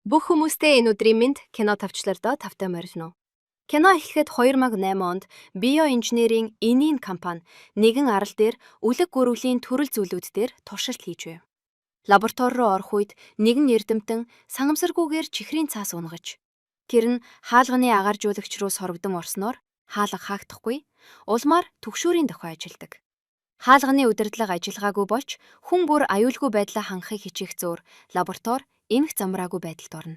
Бүх хүмүүстээ энэ өдрийн мэнд кино тавчлалдаа тавтай морилно. Кино эхлэхэд 2008 онд биоинженерийн Энийн компани нэгэн арал дээр үлэг гөрүүлийн төрөл зүйлүүд дээр туршилт хийж байв. Лаборатори руу орох үед нэгэн эрдэмтэн сангамсаргүйгээр чихрийн цаас унгаж тэр нь хаалганы агааржуулагч руу сорогдон орсноор хаалга хаагдахгүй, улмаар түгшүүрийн дохио ажилдаг. Хаалганы удирдлага ажиллагаагүй болж хүн бүр аюулгүй байдлаа хангахыг хичээх зуур лаборатори эмх замраагүй байдалд орно.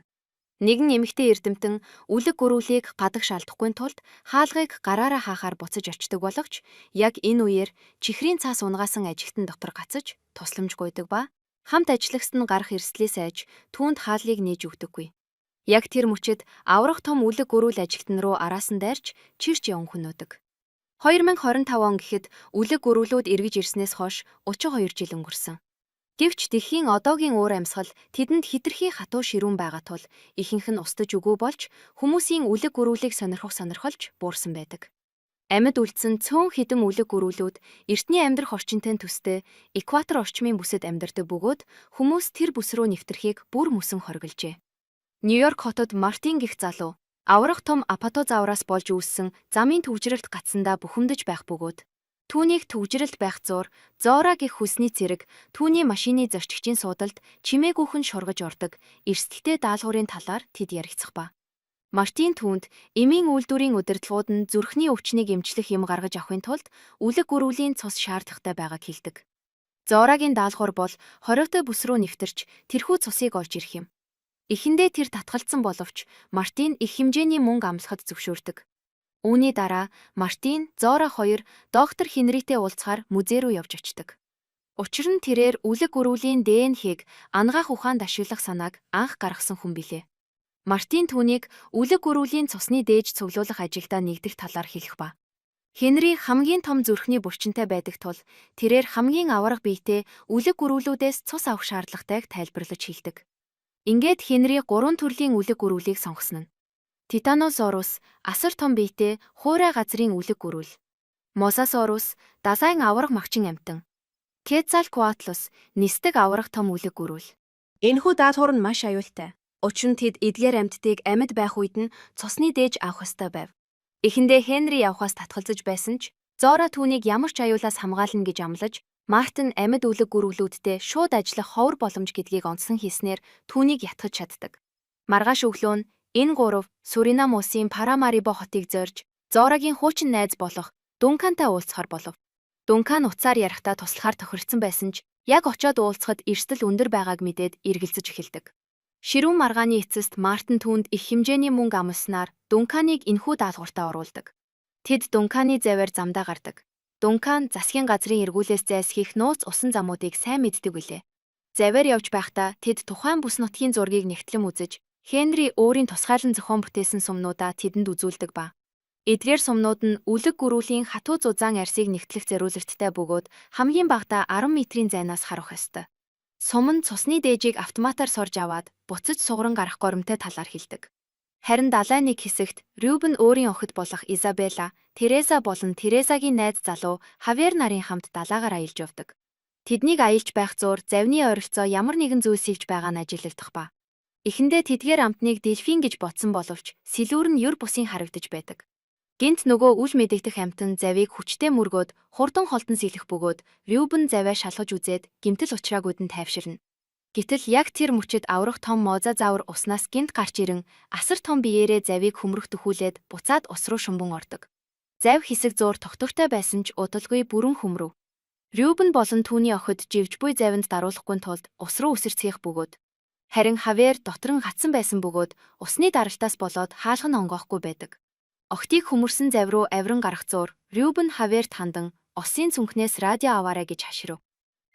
Нэгэн эмэгтэй эрдэмтэн үлэг гөрүүлийг гадагш алдахгүй тулд хаалгыг гараараа хаахаар буцаж очдог болгоч яг энэ үеэр чихрийн цаас унгаасан ажилтан дотор гацаж тусламж гуйдаг ба хамт ажиллагчид нь гарах эрсдлээс айж түүнд хаалгыг нээж өгдөггүй. Яг тэр мөчид аврах том үлэг гөрүүл ажилтан руу араас нь дайрч чирч явсан хүнөөдөг. 2025 он гэхэд үлэг гөрүүлүүд эргэж ирснээс хойш 32 жил өнгөрсөн. Гэвч дэлхийн одоогийн уур амьсгал тэдэнд хэтэрхий хатуу ширүүн байгаа тул ихэнх нь устж үгүй болж хүмүүсийн үлэг гөрүүлийг сонирхолж буурсан байдаг. Амьд үлдсэн цөөн хэдэн үлэг гөрүүлүүд эртний амьдрах орчинтой төстэй экватор орчмын бүсэд амьдардаг бөгөөд хүмүүс тэр бүс рүү нэвтрэхийг бүр мөсөн хоригложээ. Нью-Йорк хотод Мартин гэх залуу аврах том апатозавраас болж үүссэн замын төвжрэлт гацсандаа бухимдаж байх бөгөөд түүнийг төвжрэлд байх зуур Зора гэх хүсний цэрэг түүний машины зорчигчийн суудалд чимээгүйхэн шургаж ордог эрсдэлтэй даалгаврын талаар тэд ярилцах ба. Мартин түүнд эмийн үйлдвэрийн удирдлагууд нь зүрхний өвчнийг эмчлэх юм гаргаж авахын тулд үлэг гөрүүлийн цус шаардлагатай байгааг хэлдэг. Зорагийн даалгавар бол хориотой бүс рүү нэвтэрч тэрхүү цусыг олж ирэх юм. Эхэндээ тэр татгалцсан боловч Мартин их хэмжээний мөнгө амлахад зөвшөөрдөг. Үүний дараа Мартин, Зора хоёр доктор Хенритэй уулзахаар музей руу явж очдог. Учир нь тэрээр үлэг гөрүүлийн ДНХ-г ангаах ухаанд ашиглах санааг анх гаргасан хүн билээ. Мартин түүнийг үлэг гөрүүлийн цусны дээж цуглуулах ажилдаа нэгдэх талаар хэлэх ба. Хенри хамгийн том зүрхний булчинтай байдаг тул тэрээр хамгийн аварга биетэй үлэг гөрүүлүүдээс цус авах шаардлагатайг тайлбарлаж хэлдэг. Ингээд Хенри 3 төрлийн үлэг гөрүүлийг сонгосон нь Титаносорус асар том биетэй хуурай газрын үлэг гөрүүл, Мосасорус дазайн аварга магчин амьтан, Quetzalcoatlus нисдэг аварга том үлэг гөрүүл. Энэхүү даалгавар нь маш аюултай. Учир нь тэд эдгээр амьтдыг амьд байх үед нь цусны дээж авах ёстой байв. Эхэндээ Хенри явхаас татгалзаж байсан ч Зора түүнийг ямар ч аюулаас хамгаална гэж амлаж Мартин амьд үлэг гөрүүлүүдтэй шууд ажиллах ховор боломж гэдгийг онцлон хийснээр түүнийг ятгах чаддаг. Маргааш өглөө нь энэ гурав Суринам улсын Парамарибо хотыг зорж Зорагийн хуучин найз болох Дункантай уулзахаар болов. Дункан уцаар ярихдаа туслахаар тохирцсон байсан ч яг очиод уулзахад эрсдэл өндөр байгааг мэдээд эргэлзэж эхэлдэг. Ширүүн маргааны эцэст Мартин түүнд их хэмжээний мөнгө амласнаар Дунканыг энэхүү даалгавартаа оруулдаг. Тэд Дунканы заваар замдаа гардаг. Дункан засгийн газрын эргүүлээс зайлсхийх нууц усан замуудыг сайн мэддэг билээ. Заваар явж байхдаа тэд тухайн бүс нутгийн зургийг нэгтлэн үзэж Хенри өөрийн тусгайлан зохион бүтээсэн сумнуудаа тэдэнд үзүүлдэг ба. Эдгээр сумнууд нь үлэг гөрүүлийн хатуу зузаан арсыг нэгтлэх зориулалттай бөгөөд хамгийн багадаа 10 метрийн зайнаас харах ёстой. Сум нь цусны дээжийг автоматар сорж аваад буцаж сугран гарах горимтой талаар хэлдэг. Харин далайн нэг хэсэгт Рюбен өөрийн охид болох Изабелла, Тереза болон Терезагийн найз залуу Хавьер нарын хамт далаагаар аялж явдаг. Тэднийг аялж байх зуур завны ойролцоо ямар нэгэн зүйл сэлж байгаа нь ажиглагдах ба. Эхэндээ тэдгээр амтныг дельфин гэж бодсон боловч сэлүүр нь юр бусын харагдаж байдаг. Гэнт нөгөө үл мэдэгдэх амтан завийг хүчтэй мөргөөд хурдан холдон сэлэх бөгөөд Рюбен заваа шалгаж үзээд гэмтэл учраагүйд нь тайвширна. Гэтэл яг тэр мөчид аврах том мозазавр уснаас гинт гарч ирэн асар том биеэрээ завийг хөмрөх төхүүлээд буцаад ус руу шумбан ордог. Зав хэсэг зуур тогтвортой байсан ч удалгүй бүрэн хөмрөв. Рюбен болон түүний охид живж буй завинд даруулахгүй тулд ус руу үсэрцгийх бөгөөд харин Хавьер дотор нь гацсан байсан бөгөөд усны даралтаас болоод хаалх нь онгоохгүй байдаг. Охтыг хөмөрсөн зав руу авиран гарах зуур Рюбен Хавьерт хандан осын цүнхнээс радио аваарай гэж хаширв.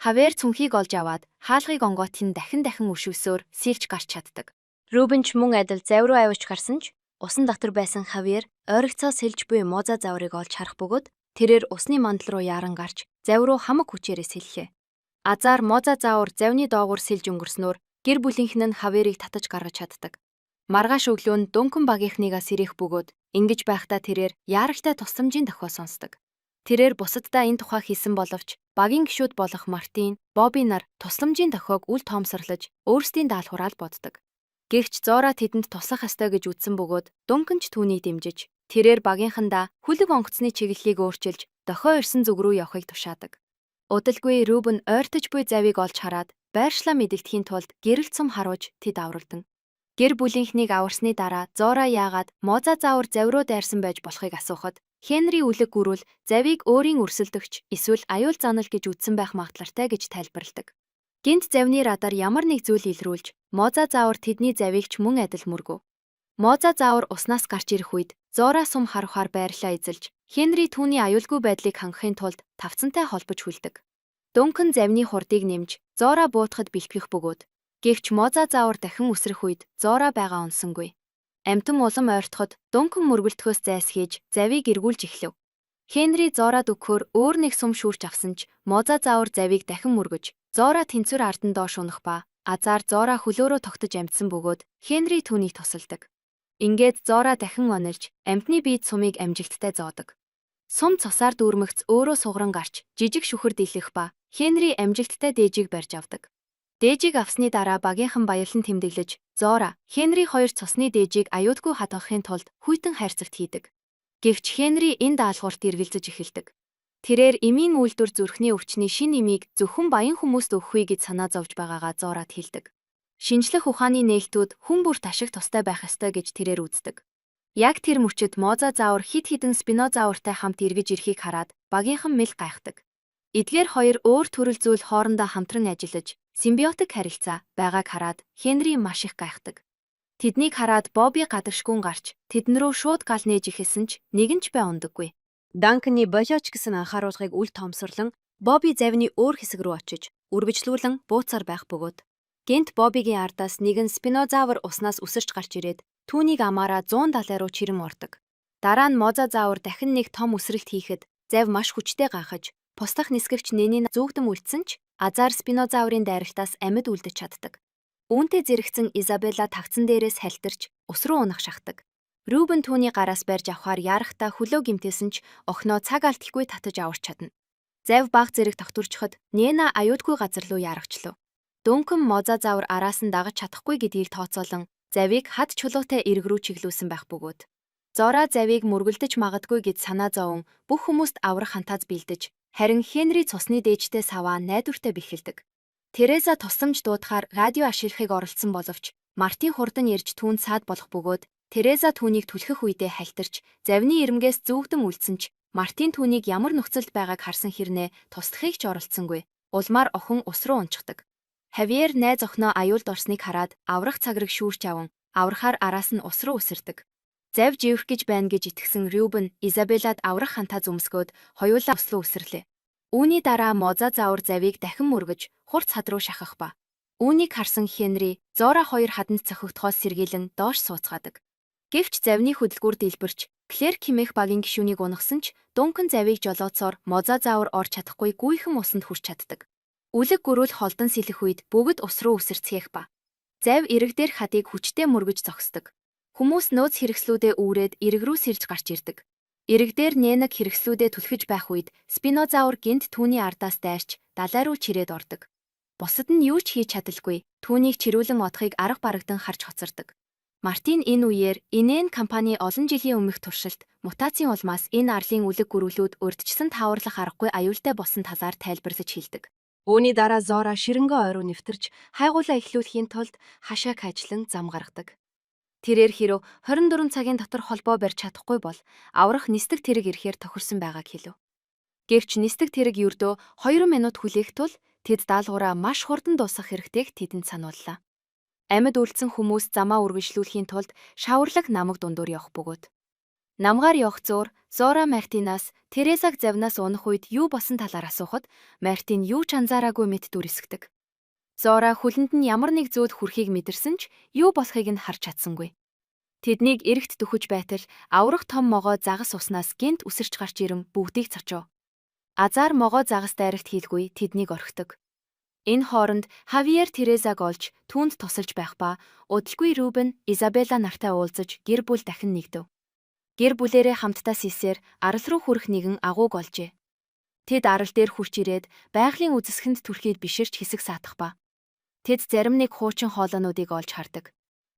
Хавьер цүнхийг олж аваад хаалгыг онгоот нь дахин өшөвсөөр сэлж гарч чаддаг. Рюбен ч мөн адил зав руу авиж гарсан ч усан дотор байсан Хавьер ойрогцоо сэлж буй мозазаврыг олж харах бөгөөд тэрээр усны мандал руу яаран гарч зав руу хамаг хүчээрээ сэллээ. Азар мозазавр завны доогуур сэлж өнгөрснөөр гэр бүлийнх нь Хавьерийг татаж гаргаж чаддаг. Маргааш өглөө нь Дункан багийнхныгаа сэрэх бөгөөд ингэж байхдаа тэрээр яаралтай тусламжийн дохио сонсдог. Тэрээр бусаддаа энэ тухай хийсэн боловч багийн гишүүд болох Мартин, Бобби нар тусламжийн дохиог үл тоомсорлож өөрсдийн даалгавраар боддог. Гэвч Зора тэдэнд туслах ёстой гэж үзсэн бөгөөд Дункан ч түүнийг дэмжиж, тэрээр багийнхандаа хүлэг онгоцны чиглэлийг өөрчилж, дохио ирсэн зүг рүү явахыг тушаадаг. Удалгүй Рубен ойртож буй завийг олж хараад байршлаа мэдэгдэхийн тулд гэрэл цум харуулж тэд авралдан. Гэр бүлийнхнийг аварсны дараа Зора яагаад Моза заавар завруу дайрсан байж болохыг асуухад Хенри үлэг гүрүүл завийг өөрийн өрсөлдөгч эсвэл аюул занал гэж үзсэн байх магадлалтай гэж тайлбарладаг. Гинт завны радар ямар нэг зүйл илрүүлж Моза заавар тэдний завийг ч мөн адил мөргөв. Моза заавар уснаас гарч ирэх үед Зора сум харахаар байрлаа эзэлж Хенри түүний аюулгүй байдлыг хангахын тулд тавцантай холбож хүлдэг. Дункан завны хурдыг нэмж Зора буутахад бэлтгэх бөгөөд гэвч Моза заавар дахин үсрэх үед Зора байгаа унсангүй. Амтан улам ойртоход Дункан мөргөлдөхөөс зайлсхийж завийг эргүүлж эхлэв. Хенри Зорад өгөхөөр өөр нэг сум шүүрч авсан ч Моза заавар завийг дахин мөргөж Зора тэнцвэр ардан доош унах ба азар Зора хөлөөрөө тогтож амжсан бөгөөд Хенри түүнийг тусалдаг. Ингээд Зора дахин онилж амтны биед сумыг амжилттай зоодог. Сум цусаар дүүрмэгц өөрөө сугран гарч жижиг шүхэр дийлэх ба Хенри амжилттай дээжийг барьж авдаг. Дээжийг авсны дараа багийнхан баялан тэмдэглэж Зора Хенри хоёр цусны дээжийг аюутгүй хадгалахын тулд хүйтэн хайрцагт хийдэг. Гэвч Хенри энэ даалгаварт эргэлзэж эхэлдэг. Тэрээр эмийн үйлдвэр зүрхний өвчний шин эмийг зөвхөн баян хүмүүст өгөхгүй гэж санаа зовж байгаагаа Зорад хэлдэг. Шинжлэх ухааны нээлтүүд хүн бүрт ашиг тустай байх ёстой гэж тэрээр үздэг. Яг тэр мөчид Моза заавар хид хідэн спинозавртай хамт эргэж ирэхийг хараад багийнхан мэл гайхдаг. Эдгээр хоёр өөр төрөл зүйл хоорондоо хамтран ажиллаж симбиотик харилцаа байгааг хараад Хенри маш их гайхдаг. Тэднийг хараад Бобби гадагшгүн гарч тэдэн рүү шууд гал нээж ихэсэн ч нэгэн ч бай ундаггүй. Данканы болооч гэсэн анхааруулгыг үл тоомсорлон Бобби завны өөр хэсэг рүү очиж үргэлжлүүлэн бууцаар байх бөгөөд гэнт Боббигийн ардаас нэгэн спинозавр уснаас үсэрч гарч ирээд түүнийг амаараа 170 руу чирэм ордог. Дараа нь Моза заавар дахин нэг том үсрэлт хийхэд зав маш хүчтэй гахаж пустах нисгэгч Нэний зүүгдэм үлдсэн ч азар спинозаврын дайралтаас амьд үлдэж чаддаг. Үүнтэй зэрэгцэн Изабелла тагцан дээрээс халтарч ус руу унах шахдаг. Рубен түүний гараас барьж авахаар яарахтаа хөлөө гимтээсэн ч охиноо цаг алдалгүй татаж аварч чадна. Зав баг зэрэг тогтворчход Нэна аюутгүй газар руу яарахчлав. Дункан Моза заавар араас нь дагаж чадахгүй гэдгийг тооцоолон завийг хад чулуутай эрг рүү чиглүүлсэн байх бөгөөд Зора завийг мөргөлдөж магадгүй гэж санаа зовон бүх хүмүүст аврах хантаз бэлдэж харин Хенри цусны дээжтэй саваа найдвартай бэхэлдэг. Тереза тусламж дуудахаар радио ашиглахыг оролдсон боловч Мартин хурдан ярьж түүнд саад болох бөгөөд Тереза түүнийг түлхэх үедээ халтарч завны ирмгээс зүүгдэм үлдсэн ч Мартин түүнийг ямар нөхцөлд байгааг харсан хэрнээ туслахыг ч оролдсонгүй. Улмаар охин ус руу унчихдаг. Хавьер найз охиноо аюулд орсныг хараад аврах цагрыг шүүрч аван аврахаар араас нь ус руу үсэрдэг. Зав живэх гэж байна гэж итгэсэн Рубен Изабеллад аврах хантаз өмсгөөд хоёулаа ус руу үсэрлээ. Үүний дараа Моза заавар завийг дахин мөргөж хурц хад руу шахах ба. Үүнийг харсан Хенри Зора хоёр хаданд цохигдохоос сэргийлэн доош сууцгаадаг. Гэвч завны хөдөлгүүр дэлбэрч Клэр химэх багийн гишүүнийг унагсан ч Дункан завийг жолооцоор Моза заавар орж чадахгүй гүйхэн усанд хүрч чаддаг. Үлэг гөрүүл холдон сэлэх үед бүгд ус руу үсэрцгээх ба. Зав эрэг дээр хадыг хүчтэй мөргөж зогсдог. Хүмүүс нөөц хэрэгслүүдээ үүрээд эрэг рүү сэрж гарч ирдэг. Эрэг дээр Нэнаг хэрэгслүүдээ түлхэж байх үед спинозавр гинт түүний ардаас дайрч далай руу чирээд ордог. Бусад нь юу ч хийж чадалгүй түүнийг чирүүлэн одохыг арга барагдан харж хоцордог. Мартин энэ үеэр Инэн компани олон жилийн өмнөх туршилт мутацийн улмаас энэ арлын үлэг гөрүүлүүд урьдчилан тааварлах аргагүй аюултай болсон талаар тайлбарлаж хэлдэг. Үүний дараа Зора ширэнгөө ойруу нэвтэрч хайгуулаа эхлүүлэхийн тулд хашааг хажлан зам гаргадаг. Тэрээр хэрв 24 цагийн дотор холбоо барьж чадахгүй бол аврах нисдэг тэрэг ирэхээр тохирсон байгааг хэлв. Гэвч нисдэг тэрэг ердөө 2 минут хүлээх тул тэд даалгавраа маш хурдан дуусгах хэрэгтэйг тэдэнд санууллаа. Амьд үлдсэн хүмүүс замаа үргэлжлүүлэхийн тулд шаварлаг намаг дундуур явах бөгөөд намгаар явах зуур Зора Мартинаас Терезаг завнаас унах үед юу болсон талаар асуухад Мартин юу ч анзаараагүй мэт дүрсгдэг. Зора хүлэнд нь ямар нэг зүүд хүрхийг мэдэрсэн ч юу болохыг нь харж чадсангүй. Тэднийг эрэгт дөхөж байтал аврах том могоо загас уснаас гинт үсэрч гарч ирэм бүгдийг цочов. Азар могоо загас дайрагт хийлгүй тэднийг орхидог. Энэ хооронд Хавьер Терезаг олж түүнд тусалж байх ба удалгүй Рубен Изабелла нартай уулзаж гэр бүл дахин нэгдэв. Гэр бүлээрээ хамтдаа сэлсээр арал руу хүрэх нэгэн агууг олжээ. Тэд арал дээр хурч ирээд байгалийн үзэсгэнд түлхийд биширч хэсэг саатах ба. Тэд зарим нэг хуучин хоолоонуудыг олж хардаг.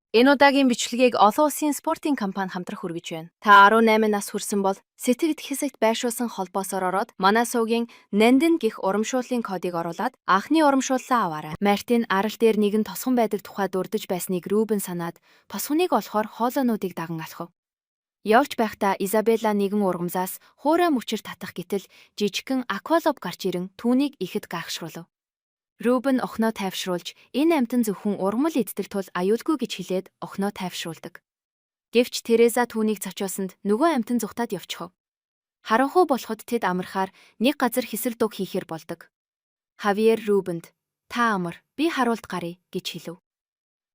Энэ удаагийн бичлэгийг олон улсын спортын компани хамтрах хүргэж байна. Та 18 нас хүрсэн бол сэтгэгд хэсэгт байршуулсан холбоосоор ороод манай суугийн Нандин гих урамшууллын кодыг оруулаад анхны урамшууллаа аваарай. Мартин арал дээр нэгэн тосгон байдаг тухай дурдж байсныг Рубен санаад тосгоныг олохоор хоолойнуудыг даган алхав. Явж байхдаа Изабелла нэгэн ургамзаас хуурай мөчөр татах гítэл жижигхэн аквалоп гарч ирэн түүнийг ихэд гайхшруулв. Рубен охиноо тайвшруулж энэ амьтан зөвхөн ургамал иддэг тул аюулгүй гэж хэлээд охиноо тайвшруулдаг. Гэвч Тереза түүнийг цочоосонд нөгөө амьтан зүхтаад явчихав. Харанхуй болоход тэд амархаар нэг газар хэсэр дуг хийхээр болдог. Хавьер Рубенд "Та амар, би харуулт гарыг" гэж хэлв.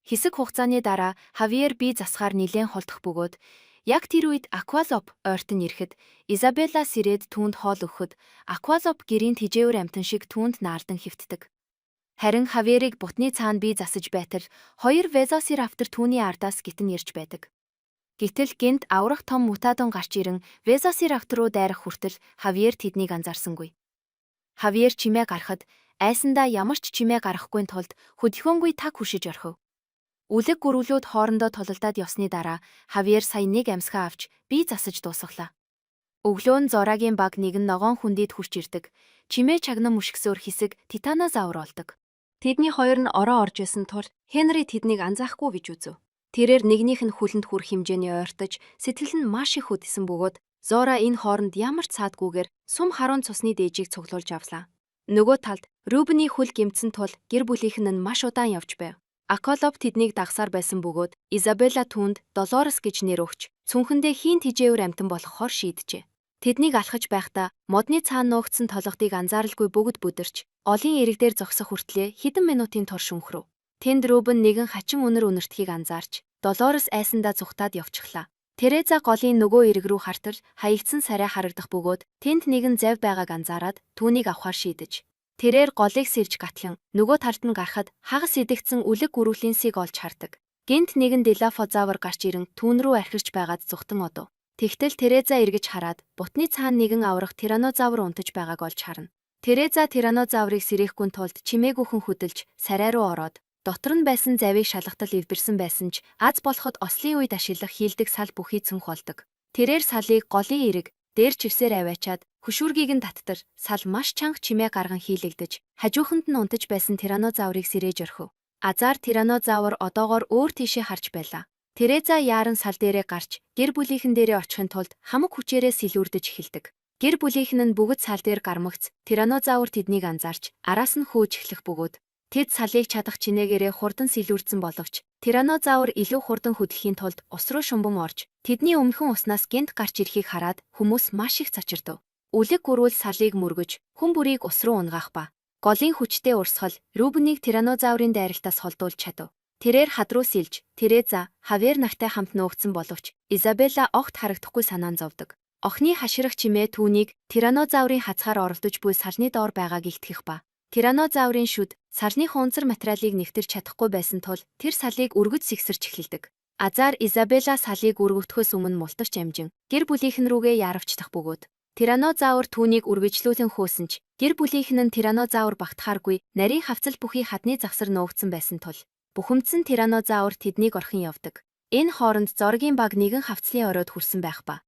Хэсэг хугацааны дараа Хавьер бие засахаар нилээн холдох бөгөөд яг тэр үед Аквалоп ойртон ирэхэд Изабелла сэрээд түүнд хоол өгөхөд Аквалоп гэрийн тижээвэр амьтан шиг түүнд наалдан хэвтдэг. Харин Хавьерийг бутны цаана бие засаж байтал хоёр Велосираптор түүний ардаас гитэн ирж байдаг. Гэтэл гинт аврах том мутадон гарч ирэн Велосираптор руу дайрах хүртэл Хавьер тэднийг анзаарсангүй. Хавьер чимээ гарахад айсандаа ямар ч чимээ гарахгүй тулд хөдөлгөөнгүй таг хүшиж орхив. Үлэг гөрүүлүүд хоорондоо тололдоод явсны дараа Хавьер сая нэг амьсгаа авч бие засаж дуусглаа. Өглөө нь Зорагийн баг нэгэн ногоон хүндийд хурч ирдэг. Чимээ чагнан мушгсөөр хэсэг титанозавр олдог. Тэдний хоёр нь ороо орж исэн тул Хенри тэднийг анзаахгүй гэж үзв. Тэрээр нэгнийх нь хүлэнд хүрэх хэмжээний ойртож сэтгэл нь маш их хөдсөн бөгөөд Зора энэ хооронд ямар ч цаадгүйгээр сум харуун цусны дээжийг цуглуулж авлаа. Нөгөө талд Рубений хөл гэмтсэн тул гэр бүлийнхэн нь маш удаан явж байв. Аквалоп тэднийг дагсаар байсан бөгөөд Изабелла түүнд Долорес гэж нэр өгч цүнхэндээ хийн тижээвэр амьтан болохоор шийджээ. Тэднийг алхаж байхдаа модны цаана нуугдсан толгодыг анзааралгүй бүгд бүдэрч олын ирэг дээр зогсох хүртлээр хэдэн минутын турш өнгөрөв. Тэнд Рубен нэгэн хачин үнэр үнэртхийг анзаарч Долорес айсандаа зүхтаад явчихлаа. Тереза голын нөгөө ирэг рүү хартал хаягдсан сарай харагдах бөгөөд тэнд нэгэн зав байгааг анзаараад түүнийг авахар шийдэж. Тэрээр голыг сэрж гатлан нөгөө талд нь гарахад хагас идэгдсэн үлэг гөрүүлийн сийг олж хардаг. Гинт нэгэн Дилафозавр гарч ирэн түүн рүү архирч байгаад зүхтэн одов. Тэгтэл Тереза эргэж хараад бутны цаана нэгэн аврах тиранозавр унтаж байгааг олж харна. Тереза тиранозаврыг сэрэхгүй тулд чимээгүйхэн хөдөлж сарай руу ороод дотор нь байсан завийг шалгатал эвбэрсэн байсан ч аз болоход ослын үед ашиглах хийлдэг сал бүхий цүнх болдог. Тэрээр салыг голын эрэг дээр чивсээр аваачаад хөшүүргийг нь таттар сал маш чанга чимээ гарган хийлэгдэж хажууханд нь унтаж байсан тиранозаврыг сэрээж орхив. Азар тиранозавр одоогоор өөр тийшээ харж байлаа. Тереза яаран сал дээрээ гарч гэр бүлийнхэн дээрээ очихын тулд хамаг хүчээрээ сэлүүрдэж эхэлдэг. Гэр бүлийнхэн нь бүгд сал дээр гармагц тиранозавр тэднийг анзаарч араас нь хөөж эхлэх бөгөөд тэд салыг чадах чинээгээрээ хурдан сэлүүрдсэн боловч тиранозавр илүү хурдан хөдлөхийн тулд ус руу шумбан орж тэдний өмнөхөн уснаас гинт гарч ирэхийг хараад хүмүүс маш их цочирдов. Үлэг гөрүүл салыг мөргөж хүн бүрийг ус руу унгаах ба голын хүчтэй урсгал Рубенийг тиранозаврын дайралтаас холдуулж чадав. Тэрээр хад руу сэлж, Тереза, Хавьер нартай хамт нуугдсан боловч Изабелла огт харагдахгүй санаан зовдөг. Охины хаширах чимээ түүнийг тиранозаврын хацгаар оролдож буй салны доор байгааг илтгэх ба тиранозаврын шүд салны хунцар материалыг нэвтэрч чадахгүй байсан тул тэр салыг өргөж сэгсэрч эхэлдэг. Азар Изабелла салыг өргөгдөхөөс өмнө мултарч амжин гэр бүлийнхэн рүүгээ яарвчдах бөгөөд тиранозавр түүнийг үргэжлүүлэн хөөсөн ч гэр бүлийнхэн нь тиранозавр багтахааргүй нарийн хавцал бүхий хадны загсар нуугдсан байсан тул бухимдсан тиранозавр тэднийг орхин явдаг. Энэ хооронд Зоргийн баг нэгэн хавцлын оройд хүрсэн байх ба.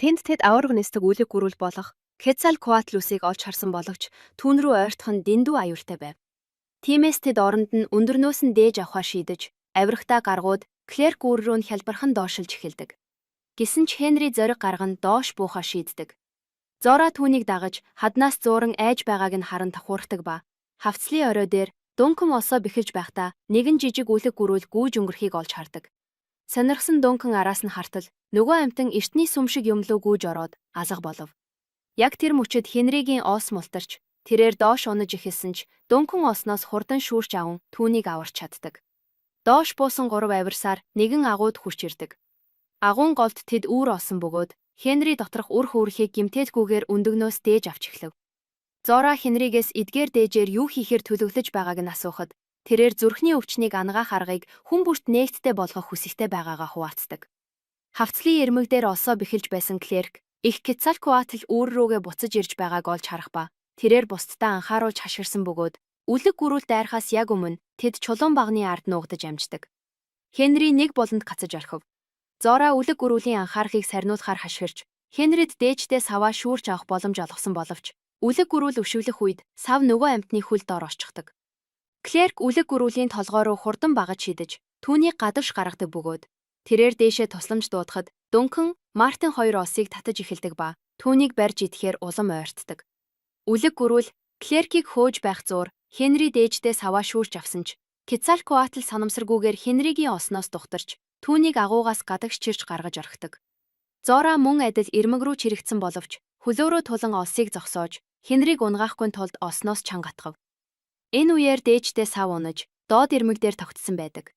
Тэнд тэд аварга нисдэг үлэг гөрүүл болох Quetzalcoatlus-ыг олж харсан боловч түүн рүү ойртох нь дэндүү аюултай байв. Тиймээс тэд оронд нь өндөрнөөс нь дээж авахаа шийдэж, авирагтаа гаргууд Клерк үүр рүү нь хялбархан доошилж эхэлдэг. Гэсэн ч Хенри зориг гарган доош буухаа шийддэг. Зора түүнийг дагаж хаднаас зууран айж байгааг нь харан тахуурхдаг ба хавцлын орой дээр Дункан осоо бэхэж байхдаа нэгэн жижиг үлэг гөрүүл гүйж өнгөрхийг олж хардаг. Сонирхсан Дункан араас нь хартал нөгөө амьтан эртний сүм шиг юм лөө гүйж ороод алга болов. Яг тэр мөчөд Хенригийн ос мултарч тэрээр доош унаж эхэлсэн ч Дункан осноос хурдан шүүрч аван түүнийг аварч чаддаг. Доош буусан 3 авирсаар нэгэн агууд хурч ирдэг. Агуун голд тэд үүр олсон бөгөөд Хенри доторх үр хөөрхийг гимтээлгүйгээр өндөгнөөс дээж авч эхлэв. Зора Хенригээс эдгээр дээжээр юу хийхээр төлөвлөж байгааг нь асуухад тэрээр зүрхний өвчнийг ангаах аргыг хүн бүрт нээлттэй болгох хүсэлтэй байгаагаа хуваалцдаг. Хавцлын эрмэг дээр олсоо бэхэлж байсан Клерк их Quetzalcoatl үүр рүүгээ буцаж ирж байгааг олж харах ба тэрээр бусдаа анхааруулж хашгирсан бөгөөд үлэг гөрүүл дайрахаас яг өмнө тэд чулуун багны ард нуугдаж амждаг. Хенри нэг болонд гацаж орхив. Зора үлэг гөрүүлийн анхаарахыг сарниулахаар хашгирч, Хенрид дээждээ саваа шүүрч авах боломж олгосон боловч, үлэг гөрүүл өвшөвлөх үед сав нөгөө амьтны хөл доор орчихдог. Клерк үлэг гөрүүлийн толгой руу хурдан багаж шидэж, түүнийг гадавш гаргадаг бөгөөд, тэрээр дээшээ тусламж дуудахад Дункан, Мартин хоёр олсыг татаж эхэлдэг ба түүнийг барьж идэхээр улам ойртдог. Үлэг гөрүүл Клеркийг хөөж байх зуур Хенри дээждээ саваа шүүрч авсан ч, Quetzalcoatl санамсаргүйгээр Хенригийн осноос духтарч, түүнийг агуугаас гадагш чирч гаргаж орхидог. Зора мөн адил ирмэг рүү чирэгдсэн боловч хөлөөрөө тулан олсыг зогсоож Хенриг унгаахгүй тулд осноос чангатгав. Энэ үеэр дээждээ сав унаж доод ирмэг дээр тогтсон байдаг.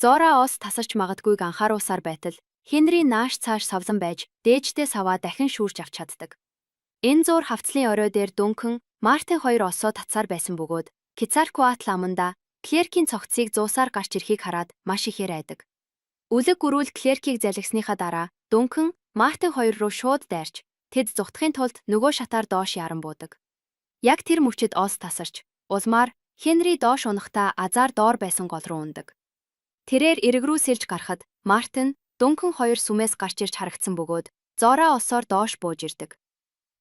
Зора ос тасарч магадгүйг анхааруулсаар байтал Хенри нааш цааш савлан байж дээждээ саваа дахин шүүрч авч чаддаг. Энэ зуур хавцлын орой дээр Дункан, Мартин хоёр осоо татсаар байсан бөгөөд Quetzalcoatl аманда Клеркийн цогцыг зуусаар гарч ирэхийг хараад маш ихээр айдаг. Үлэг гөрүүл Клеркийг залгисныхаа дараа Дункан, Мартин хоёр руу шууд дайрч, тэд зүхтахын тулд нөгөө шатаар доош яран буудаг. Яг тэр мөчид ос тасарч, улмаар Хенри доош унахдаа азар доор байсан гол руу ундаг. Тэрээр эрэг рүү сэлж гарахад Мартин, Дункан хоёр сүмээс гарч ирж харагдсан бөгөөд Зора осоор доош бууж ирдэг.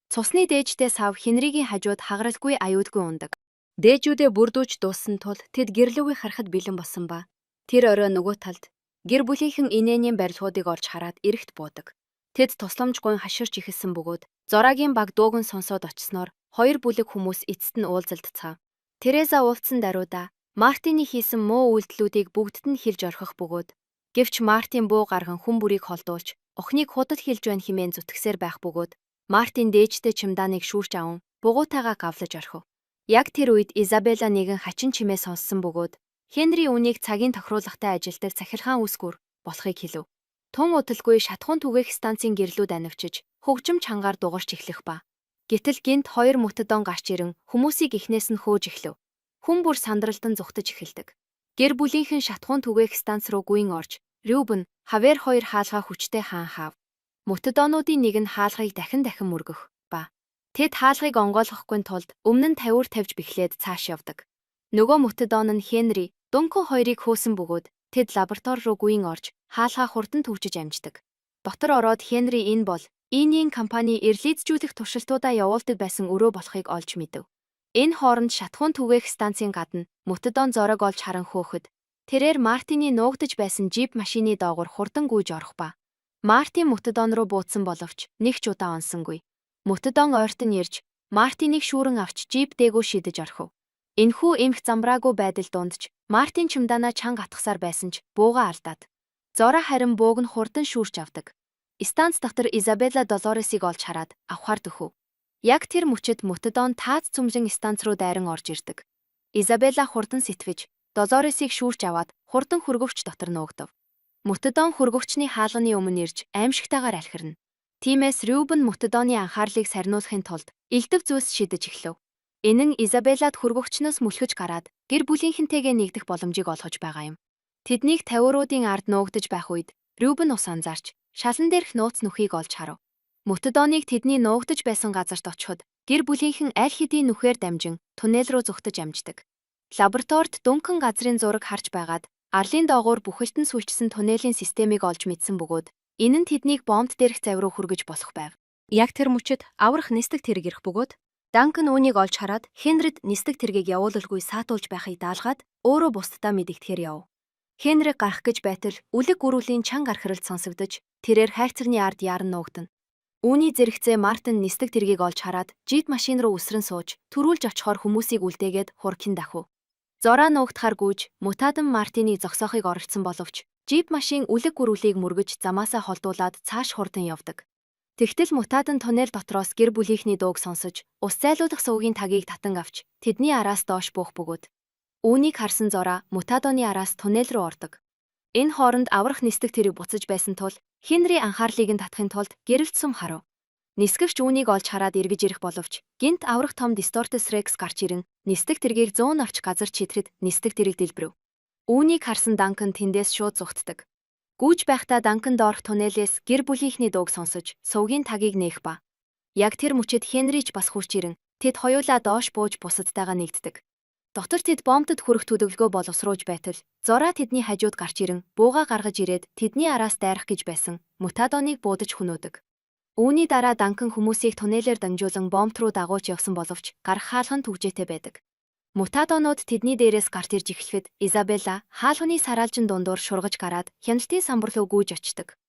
Цусны дээждээ сав Хенригийн хажууд хагаралгүй аюудгүй ундаг. Дээжүүдээ бүрдүүж дууссан тул тэд гэрлүүгээ харахад бэлэн болсон ба тэр орой нөгөө талд гэр бүлийнхэн инээнийн барилгуудыг орж хараад эрэгт буудаг. Тэд тусламжгүй хаширч ихэлсэн бөгөөд Зорагийн баг дууган сонсоод очсноор хоёр бүлэг хүмүүс эцэст нь уулзалдцав. Тереза уулцсан даруйда Мартины хийсэн муу үйлдэлүүдийг бүгдд нь хэлж орхих бөгөөд гэвч Мартин буу гарган хүн бүрийг холдуулж охиныг худал хэлж байна хэмээн зүтгэсээр байх бөгөөд Мартин дээжтэй чемоданыг шүүрч аван бугуутайгаа гавлаж орхив. Яг тэр үед Изабелла нэгэн хачин чимээ сонссон бөгөөд Хенри үүнийг цагийн тохируулгатай ажилдаг цахилгаан үсгүр болохыг хэлв. Тун удалгүй шатхуун түгээх станцын гэрлүүд анивчиж хөгжим чангаар дугарч эхлэх ба. Гэтэл гинт хоёр мөтөдөн гарч ирэн хүмүүсийг эхнээс нь хөөж эхлэв. Хүн бүр сандралдан зүхтэж эхэлдэг. Гэр бүлийнхэн шатхуун түгээх станц руу гүйн орж, Рюбен, Хавер хоёр хаалгаа хүчтэй хаан хаав. Мөтөдөнүүдийн нэг нь хаалгыг дахин мөргөх ба. Тэд хаалгыг онгойлгохгүй тулд өмнө нь тавиур тавьж бэхлээд цааш явдаг. Нөгөө мөтөдөн нь Хенри, Дункан хоёрыг хөөсөн бөгөөд тэд лаборатори руу гүйн орж хаалгаа хурдан түвжиж амждаг. Дотор ороод Хенри энэ бол Инийн компани эрлийзжүүлэх туршилтуудаа явуулдаг байсан өрөө болохыг олж мэдэв. Энэ хооронд шатхуун түгээх станцын гадна мөтөдөн зориг олж харан хөөхөд тэрээр Мартины нуугдаж байсан жип машины доогуур хурдан гүйж орох ба. Мартин мөтөдөн рүү буутсан боловч нэг ч удаа онсонгүй. Мөтөдөн ойртон ирж Мартиныг шүүрэн авч жип дээгүү шидэж орхив. Энэхүү эмх замбраагүй байдал дундч Мартин чемоданаа чанга атгасаар байсан ч бууга алдаад. Зора харин бууг нь хурдан шүүрч авдаг. Станц дотор Изабелла Долоресийг олж хараад авахар дөхөв. Яг тэр мөчид мөтөдөн таац цөмжин станц руу дайран орж ирдэг. Изабелла хурдан сэтвэж Долоресийг шүүрч аваад хурдан хөргөвч дотор нуугдав. Мөтөдөн хөргөвчний хаалганы өмнө ирж аимшигтайгаар алхирна. Тиймээс Рюбен мөтөдөний анхаарлыг сарниулахын тулд элдв зүйлс шидэж эхлэв. Энэ нь Изабеллад хөргөвчнөөс мүлхэж гараад гэр бүлийнхэнтэйгээ нэгдэх боломжийг олгож байгаа юм. Тэднийг тавиуруудын ард нуугдаж байх үед Рюбен ус анзаарч шалан дээрх нууц нүхийг олж харав. Мөтөдөнийг тэдний нуугдаж байсан газарт очиход гэр бүлийнхэн аль хэдийн нүхээр дамжин туннел руу зүхтэж амждаг. Лабораторид Дункан газрын зураг харж байгаад арлын доогуур бүхэлдэн сүлжсэн туннелийн системийг олж мэдсэн бөгөөд энэ нь тэднийг бомбд дээрх завь руу хүргэж болох байв. Яг тэр мөчид аврах нисдэг тэрэг ирэх бөгөөд Данкан үүнийг олж хараад Хенрид нисдэг тэргийг явуулалгүй саатуулж байхыг даалгаад өөрөө бусдаа мэдэгдэхээр яв. Хенриг гарах гэж байтал үлэг гөрүүлийн чанга архиралд сонсогдож тэрээр хайрцагны ард яран нуугдана. Үүний зэрэгцээ Мартин нисдэг тэргийг олж хараад жит машин руу үсрэн сууж төрүүлж очихоор хүмүүсийг үлдээгээд хуркин дахив. Зора нуугдахаар гүйж мутадан Мартиныг зогсоохыг оролцсон боловч жип машин үлэг гөрүүлийг мөргөж замаасаа холдуулаад цааш хурдан явдаг. Тэгтэл мутадан туннел дотроос гэр бүлийнхний дууг сонсож ус зайлуулах сувгийн тагийг татан авч тэдний араас доош буух бөгөөд үүнийг харсан Зора мутадоны араас туннел руу ордог. Энэ хооронд аврах нисдэг тэрэг буцаж байсан тул Хенри анхаарлыг нь татахын тулд гэрэлт сум харав. Нисгэгч үүнийг олж хараад эргэж ирэх боловч гинт аврах том Дистортес Рекс гарч ирэн нисдэг тэргийг 100 авч газар читгэд нисдэг тэрэг дэлбэрэв. Үүнийг харсан Данкан тэндээс шууд зүхтдэг. Гүйж байхдаа Данкан доорх туннелээс гэр бүлийнхний дууг сонсож сувгийн тагийг нээх ба. Яг тэр мөчид Хенрич бас хурч ирэн тэд хоёулаа доош бууж бусадтайгаа нэгддэг. Дотор тэд бомбтод хүрэх төлөвлөгөө боловсруулж байтал Зора тэдний хажууд гарч ирэн бууга гаргаж ирээд тэдний араас дайрах гэж байсан Мутадоныг буудаж хүнөөдөг. Үүний дараа Данкан хүмүүсийг туннелээр дамжуулан бомбт руу дагуулж явсан боловч гарах хаалхан түгжээтэй байдаг. Мутадонууд тэдний дээрээс гарт ирж эхлэхэд Изабелла хаалханы сараалжин дундуур шургаж гараад хяналтын самбар руу гүйж очдог.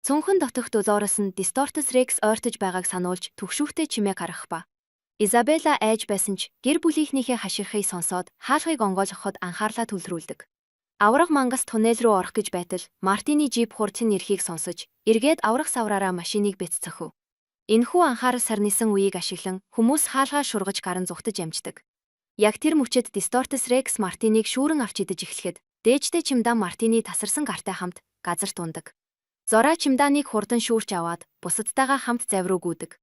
Цүнхэн дотох Долорес нь Дистортес Рекс ойртож байгааг сануулж түгшүүртэй чимээг гаргах ба. Изабелла айж байсан ч гэр бүлийнхнийхээ хаширхыг сонсоод хаалхыг онгойлгоход анхаарлаа төвлөрүүлдэг. Авраг мангас туннел руу орох гэж байтал Мартины жип хурдын эрхийг сонсож эргээд аврах савраараа машиныг бэццэхв. Энэхүү анхаарал сарнисан үеийг ашиглан хүмүүс хаалгаа шургаж гаран зүхтэж амждаг. Яг тэр мөчөд Дистортес Рекс Мартиныг шүүрэн авч идэж эхлэхэд дээжтэй чимдаа Мартины тасарсан гартай хамт газарт ундаг. Зора чимдааныг хурдан шүүрч аваад бусадтайгаа хамт завь руу гүйдэг.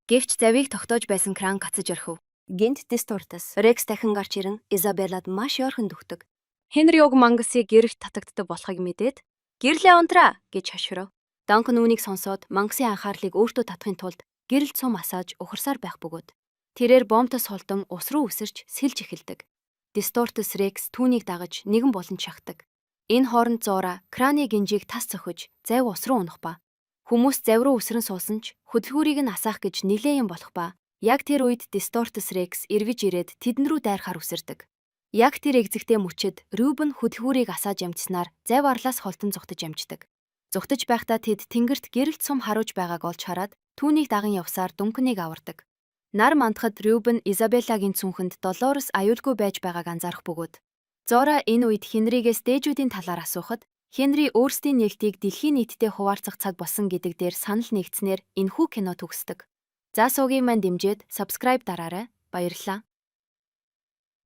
Гэвч завийг тогтоож байсан кран гацаж орхив. Гинт Дистортес Рекс дахин гарч ирэн Изабеллад маш ойрхон дөхдөг. Хенри уг мангасыг гэрэлт татагддаг болохыг мэдээд "Гэрлээ унтраа" гэж хошгиров. Данкан үүнийг сонсоод мангасын анхаарлыг өөртөө татахын тулд гэрэлт сум асааж ухарсаар байх бөгөөд тэрээр бомбтос холдон ус руу үсэрч сэлж эхэлдэг. Дистортес Рекс түүнийг дагаж нэгэн болон шахдаг. Энэ хооронд Зора краны гинжийг тас цохиж завь ус руу унах ба. Хүмүүс завь руу үсрэн суусан ч хөдөлгүүрийг нь асаах гэж нилээн болох ба. Яг тэр үед Дистортес Рекс эргэж ирээд тэдэн рүү дайрахаар үсэрдэг. Яг тэр эгзэгтэй мөчөд Рубен хөдөлгүүрийг асааж амжснаар завь арлаас холтон зүхтэж амждаг. Зүхтэж байхдаа тэд тэнгэрт гэрэлт сум харуулж байгааг олж хараад түүнийг даган явсаар Дунканыг авардаг. Нар мандахад Рубен Изабеллагийн цүнхэнд Долорес аюулгүй байж байгааг анзаарах бөгөөд Зора энэ үед Хенригээс дээжүүдийн талаар асуухад Хенри өөрсдийн нээлтийг дэлхийн нийтэд хуваалцах цаг болсон гэдэг дээр санал нэгдснээр энэхүү кино төгсдөг. За суугийн маань дэмжиж subscribe дараарай. Баярлалаа.